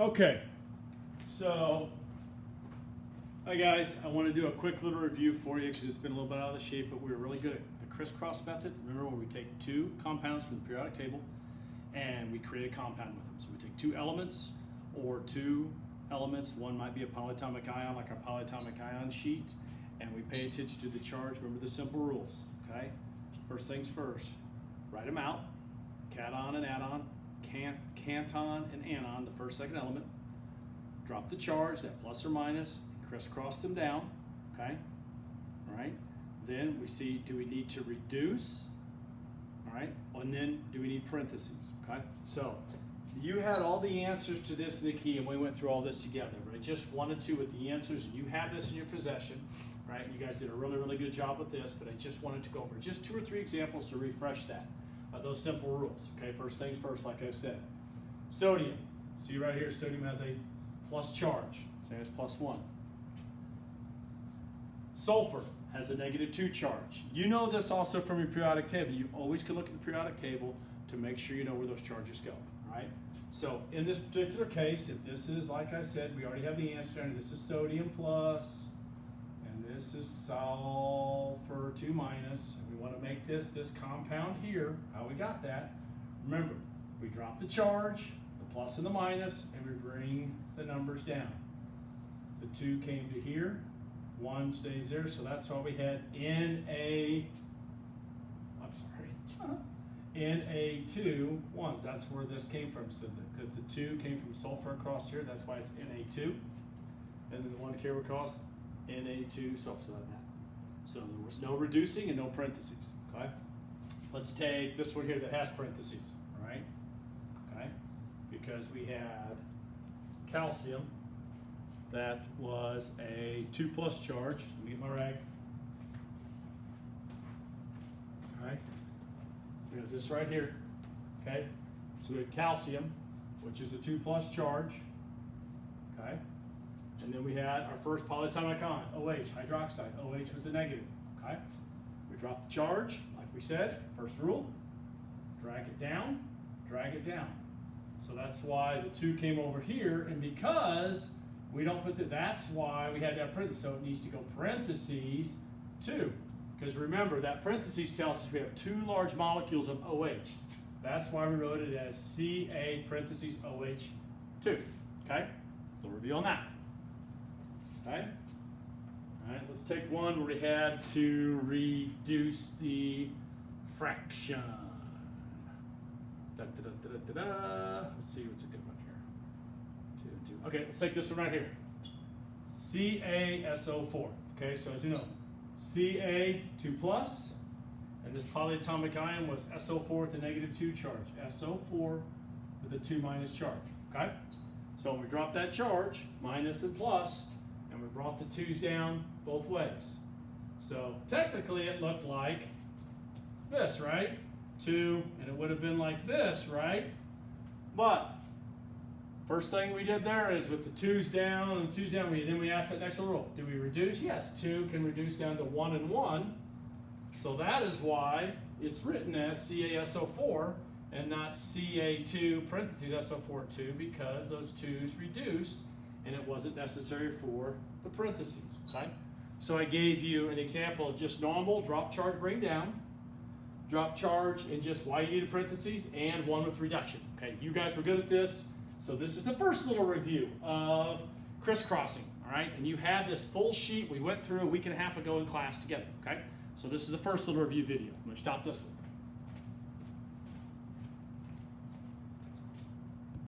Okay, so, hi guys, I want to do a quick little review for you because it's been a little bit out of the shape, but we were really good at the crisscross method. Remember when we take two compounds from the periodic table and we create a compound with them. So we take two elements or two elements. One might be a polyatomic ion, like our polyatomic ion sheet, and we pay attention to the charge. Remember the simple rules, okay? First things first, write them out. Cation and anion, canton and anion, the first, second element. Drop the charge, that plus or minus, crisscross them down, okay? All right, then we see, do we need to reduce? All right, and then do we need parentheses, okay? So you had all the answers to this in the key, and we went through all this together, but I just wanted to, with the answers, and you have this in your possession, right? You guys did a really, really good job with this, but I just wanted to go over just 2 or 3 examples to refresh that, those simple rules, okay? First things first, like I said. Sodium, see right here, sodium has a plus charge, say it's +1. Sulfur has a -2 charge. You know this also from your periodic table. You always can look at the periodic table to make sure you know where those charges go, all right? So in this particular case, if this is, like I said, we already have the answer, and this is sodium plus, and this is sulfur 2 minus, and we want to make this compound here. How we got that? Remember, we drop the charge, the plus and the minus, and we bring the numbers down. The 2 came to here, 1 stays there, so that's why we had Na2 1s. That's where this came from. So because the 2 came from sulfur across here, that's why it's Na2. And then the 1 came across Na2 sulfur like that. So there was no reducing and no parentheses. Okay? Let's take this one here that has parentheses. All right? Okay? Because we had calcium that was a 2+ charge. Let me get my rag. All right? We have this right here. Okay? So we have calcium, which is a 2+ charge. Okay? And then we had our first polyatomic ion, OH, hydroxide. OH was a negative. Okay? We drop the charge, like we said, first rule. Drag it down, drag it down. So that's why the 2 came over here, and because we don't put that's why we had to have parentheses, so it needs to go parentheses 2. Because remember, that parentheses tells us we have 2 large molecules of OH. That's why we wrote it as Ca parentheses OH2. Okay? So review on that. Okay? All right, let's take one where we had to reduce the fraction. Let's see what's a good one here. 2 and 2. Okay, let's take this one right here. CaSO4. Okay, so as you know, Ca 2+, and this polyatomic ion was SO4 with a -2 charge. SO4 with a 2- charge. Okay? So we dropped that charge, minus and plus, and we brought the 2's down both ways. So technically it looked like this, right? 2, and it would have been like this, right? But first thing we did there is with the 2's down and 2's down, then we asked that next rule. Do we reduce? Yes, 2 can reduce down to 1 and 1. So that is why it's written as CaSO4 and not Ca2 parentheses SO4 2, because those 2's reduced and it wasn't necessary for the parentheses. Okay? So I gave you an example of just normal drop charge, bring down, drop charge, and just why you need a parentheses, and one with reduction. Okay, you guys were good at this. So this is the first little review of crisscrossing, all right? And you have this full sheet we went through a week and a half ago in class together, okay? So this is the first little review video. I'm gonna stop this one.